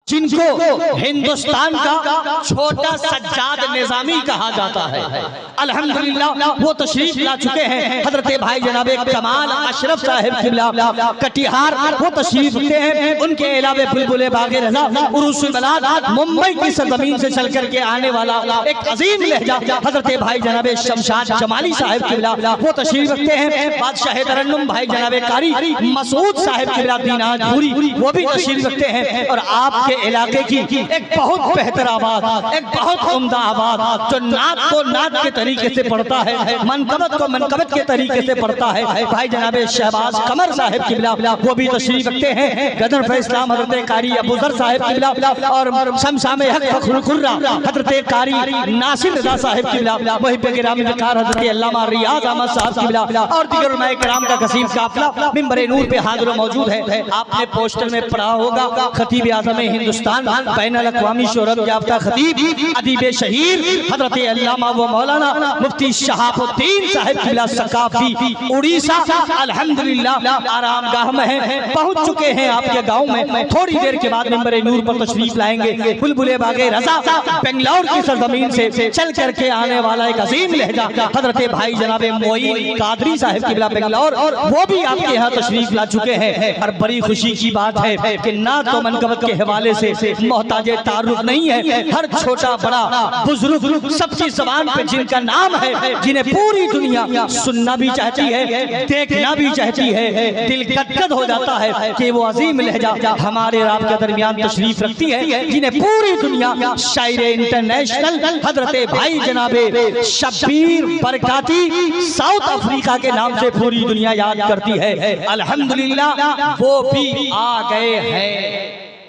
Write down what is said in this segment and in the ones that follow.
जिनको हिंदुस्तान का छोटा सज्जाद निजामी कहा जाता है, अल्हम्दुलिल्लाह वो तशरीफ ला चुके हैं। हजरत भाई जनाबे कमाल अशरफ साहिब किबला कटिहार वो तशरीफ रखते हैं। उनके अलावे बुलबुले बागे रज़ा उरूसुल बलाद मुंबई की सरजमीन से चल करके आने वाला एक अजीम लहजा हजरत भाई जनाबे शमशाद जमाली साहिब किबला वो तशरीफ रखते हैं। बादशाह तरन्नुम भाई जनाबे कारी मसूद साहिब किबला दीनाज पूरी वो भी तशरीफ रखते हैं। और आपके इलाके की एक बहुत बेहतर आवाज, एक बहुत उम्दा आवाज जो नात को नात के तरीके से पढ़ता है, मनकबत को मनकबत के तरीके से पढ़ता है, भाई जनाबे शहबाज कमर साहिब किबला वो भी तशरीफ रखते हैं। गदर इस्लाम हजरत कारी अबूजर साहिब किबला और शमशामे हक फखरुल कुर्रा हजरत कारी नासिर रज़ा साहिब किबला वही पे गिरामी वकार हजरत अल्लामा रियाज अहमद साहब किबला और दीगर उलमाए किराम का कसीम काफिला मिंबर नूर पे हाजिर मौजूद है। आपने पोस्टर में पढ़ा होगा खतीब आज़म हिंदुस्तान बैनुल अक़वामी शोहरत याफ्ता खतीब अदीब शहीर हजरत अल्लामा व मौलाना मुफ्ती शहाबुद्दीन साहिब किबला सकाफी उड़ीसा अल्हम्दुलिल्लाह आरामगाह में हैं, पहुंच चुके हैं आपके गांव में। थोड़ी देर के बाद मिंबर नूर पर तशरीफ लाएंगे। बुलबुले बागे रज़ा बेंगलौर की सरजमीन से चल करके आने वाला एक अजीम लहजा हजरत भाई जनाबे मोइन कादरी साहिब किबला बेंगलौर और वो भी आपके यहाँ तशरीफ ला चुके हैं। और बड़ी खुशी की बात है कि ना तो मनकबत के हवाले से मोहताजे तारुफ नहीं है, हर छोटा बड़ा बुजुर्ग सबकी ज़बान पे जिनका नाम है, जिन्हें पूरी दुनिया सुनना भी चाहती है, देखना भी चाहती है, दिल गदगद हो जाता है कि वो अजीम लहजा हमारे रात के दरमियान तशरीफ रखती है, जिन्हें पूरी दुनिया शायर इंटरनेशनल हजरत भाई जनाबे शब्बीर बरकाती साउथ अफ्रीका के नाम से पूरी दुनिया याद करती है। अल्हम्दुलिल्लाह वो भी आ गए हैं।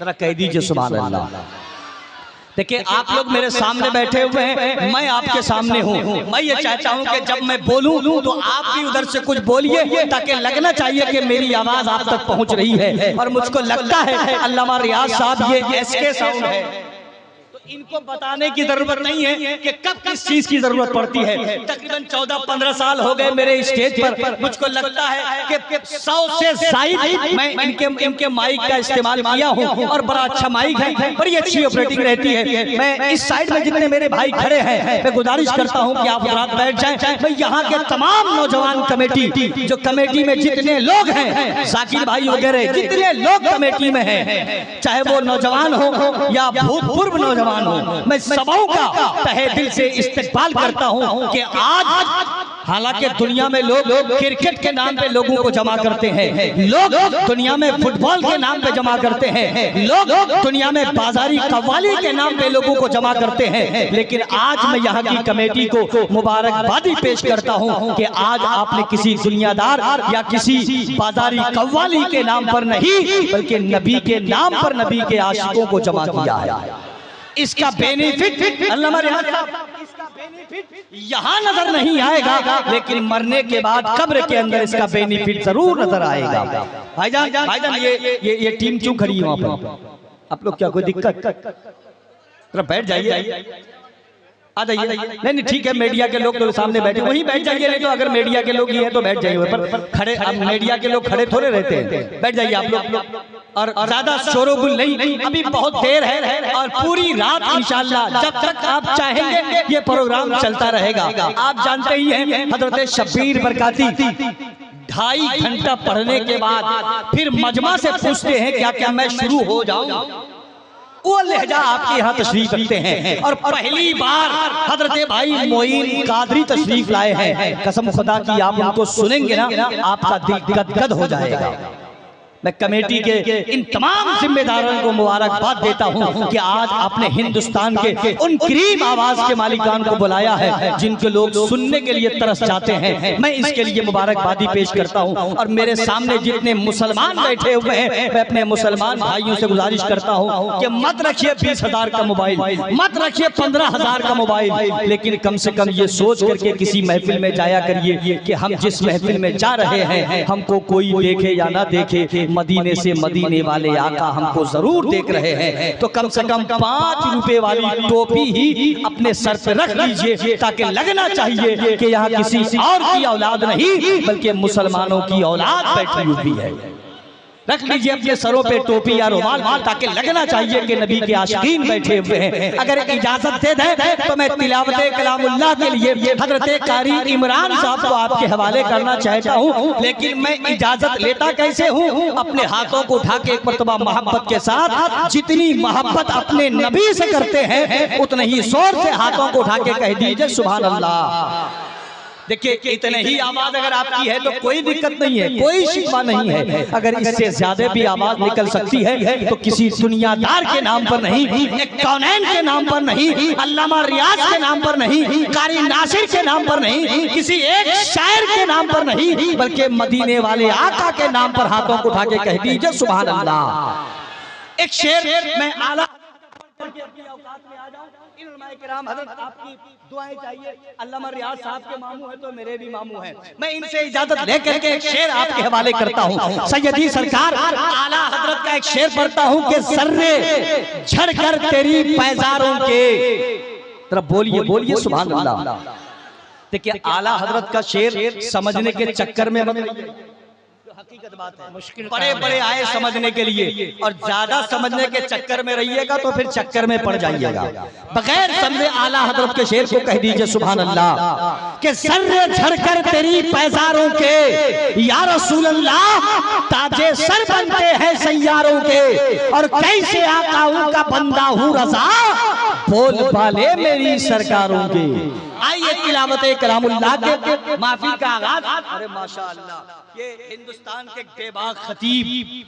जरा कह दीजिए सुभान अल्लाह। देखिए आप लोग मेरे सामने बैठे हुए हैं, मैं आपके सामने हूँ। मैं ये चाहता हूँ कि जब मैं बोलूँ तो आप भी उधर से कुछ बोलिए ताकि लगना चाहिए कि मेरी आवाज आप तक पहुँच रही है। और मुझको लगता है अल्लामा रियाज साहब ये एसके साउंड है, इनको बताने की जरूरत नहीं है कि कब किस चीज की जरूरत पड़ती है। तकरीबन 14-15 साल हो गए मेरे स्टेज पर। मुझको लगता है कि 100 से ज्यादा मैं इनके माइक का इस्तेमाल किया हूँ और बड़ा अच्छा माइक है, बड़ी अच्छी ऑपरेटिंग रहती है। मैं इस साइड में जितने मेरे भाई खड़े हैं मैं गुजारिश करता हूँ कि आप रात बैठ जाएं। मैं यहाँ के तमाम नौजवान कमेटी जो कमेटी में जितने लोग हैं, जाकिर भाई वगैरह जितने लोग कमेटी में हैं, चाहे वो नौजवान हो या भूतपूर्व नौजवान, मैं सबों का तहे दिल से इस्तकबाल करता हूं कि आज हालांकि दुनिया में लोग क्रिकेट के नाम पे लोगों को जमा करते हैं, लोग दुनिया में फुटबॉल के नाम पे जमा करते हैं, लोग दुनिया में बाजारी कव्वाली के नाम पे लोगों को जमा करते हैं, लेकिन आज मैं यहाँ की कमेटी को मुबारकबादी पेश करता हूँ कि आज आपने किसी दुनियादार या किसी बाजारी कव्वाली के नाम पर नहीं बल्कि नबी के नाम पर नबी के आशिकों को जमा किया है। इसका बेनिफिट अल्लामा रियाज साहब, इसका बेनिफिट यहाँ नजर नहीं आएगा, लेकिन मरने के बाद कब्र के अंदर इसका बेनिफिट जरूर नजर आएगा। भाईजान ये टीम क्यों खड़ी है वहाँ पर? आप लोग क्या कोई दिक्कत? बैठ जाइए, आ जाइए। नहीं ठीक है, मीडिया के लोग तो सामने बैठे वहीं बैठ जाइए, नहीं तो अगर मीडिया के लोग ही हैं तो बैठ जाइए पर खड़े। अब मीडिया के लोग खड़े थोड़े रहते हैं, बैठ जाइए आप लोग। और ज्यादा शोरगुल नहीं, अभी बहुत देर है और पूरी रात इंशाअल्लाह जब तक आप चाहेंगे ये प्रोग्राम चलता रहेगा। आप जानते ही हैं हजरत शब्बीर बरकाती 2.5 घंटा पढ़ने के बाद फिर मजमा से पूछते हैं क्या क्या मैं शुरू हो जाऊं। वो लहजा आपके यहाँ तशरीफ रखते हैं और पहली बार हजरत भाई मोइन कादरी तशरीफ लाए हैं। कसम खुदा की आप उनको सुनेंगे ना आपका दिल गदगद हो जाएगा। मैं कमेटी के इन तमाम जिम्मेदारों को मुबारकबाद देता हूं कि आज आपने हिंदुस्तान के उन करीम आवाज के मालिकान को बुलाया है जिनके लोग सुनने के लिए तरस जाते हैं। मैं इसके लिए मुबारकबादी पेश करता हूं। और मेरे सामने जितने मुसलमान बैठे हुए हैं मैं अपने मुसलमान भाइयों से गुजारिश करता हूं कि मत रखिए 20,000 का मोबाइल, मत रखिए 15,000 का मोबाइल, लेकिन कम से कम ये सोच करके किसी महफिल में जाया करिए कि हम जिस महफिल में जा रहे हैं हमको कोई देखे या ना देखे, मदीने से मदीने वाले आका हमको जरूर देख रहे हैं। तो कम से कम 5 रुपए वाली टोपी ही अपने सर पे रख लीजिए ताकि लगना चाहिए कि यहाँ किसी और की औलाद नहीं बल्कि मुसलमानों की औलाद बैठी हुई है। रख लीजिए अपने सरों पे टोपी या रुमाल, ताकि लगना चाहिए कि नबी के आशिकीन बैठे हुए हैं। अगर इजाजत दे दें तो मैं तिलावत कलामुल्लाह के लिए हजरत कारी इमरान साहब को आपके हवाले करना चाहता हूँ, लेकिन मैं इजाजत लेता कैसे हूँ? अपने हाथों को उठा के एक मर्तबा मोहब्बत के साथ, जितनी मोहब्बत अपने नबी से करते हैं उतने ही जोर से हाथों को उठा के कह दीजिए सुभान अल्लाह। देखिए इतने ही आवाज अगर आपकी है तो कोई दिक्कत नहीं है, कोई शिकवा नहीं है। अगर इससे ज्यादा भी आवाज निकल सकती है तो किसी दुनियादार के नाम पर नहीं, एक कौनैन के नाम पर नहीं, अल्लामा रियाज के नाम पर नहीं, कारी नासिर के नाम पर नहीं, किसी एक शायर के नाम पर नहीं, बल्कि मदीने वाले आका के नाम पर हाथों को उठा के कह दीजिए सुभान अल्लाह। एक शेर मैं आला अपनी औकात में आ जाऊं। इन उलमाए किराम हज़रत आपकी दुआएं चाहिए। अल्लामा रियाज साहब के मामू है तो मेरे भी मामू हैं। मैं इनसे इजाजत लेकर के एक शेर आपके हवाले करता हूँ। सैयदी सरकार आला हजरत का एक शेर पढ़ता हूँ कि सर्रे झड़कर तेरी पैजारों के, तरफ बोलिए बोलिए सुभान अल्लाह। देखिए आला हजरत का शेर समझने के चक्कर में हकीकत बात है, मुश्किल बड़े बड़े आए समझने के लिए, और ज्यादा समझने के चक्कर में रहिएगा तो फिर चक्कर में पड़ जाइएगा। बगैर समझे आला हजरत के शेर को कह दीजिए सुभान अल्लाह कि सर्रे झड़कर तेरी पैजारों के या रसूल अल्लाह, ताजे सर बनते हैं सैयारों के, और कैसे आकाओं का बंदा हूँ रज़ा, बोल बाले मेरी सरकारों के। आइए तिलावत कलामुल्लाह के महफिल का आगाज। अरे माशाअल्लाह, ये हिंदुस्तान के बेबाक खतीब,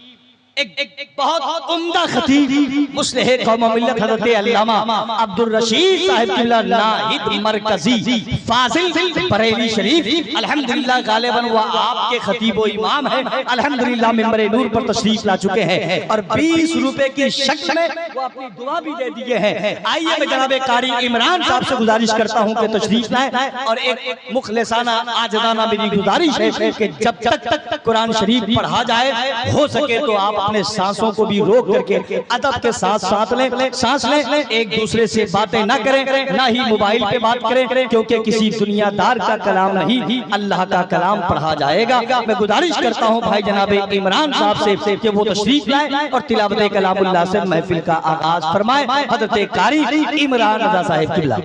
एक बहुत उम्दा खतीब, मुस्लिह कौम मिल्लत हज़रत अल्लामा अब्दुल रशीद साहिब किबला नाहिद मरकजी फाजिल बरेली शरीफ, अल्हम्दुलिल्लाह गालिबन वो आपके खतीब व इमाम है। अल्हम्दुलिल्लाह मिंबर नूर पर तशरीफ ला चुके हैं और 20 रुपए की शक्ल में वो अपनी दुआ भी दे दिए हैं। आइए मैं जनाब कारी इमरान साहब से गुजारिश करता हूँ कि तशरीफ लाएं, और एक मुखलिसाना आजदाना मेरी गुजारिश है कि जब तक कुरान शरीफ पढ़ा जाए, हो सके तो आप अपने सांसों को भी रोक करके अदब के साथ सांस लें, एक दूसरे से बातें ना करें, ना ही मोबाइल पे बात करें, क्योंकि किसी दुनियादार का कलाम नहीं, अल्लाह का कलाम पढ़ा जाएगा। मैं गुजारिश करता हूं भाई जनाब इमरान साहब से कि वो तशरीफ लाए और तिलावत कलामुल्लाह से महफिल का आगाज फरमाए। हज़रत कारी इमरान रज़ा साहिब किबला।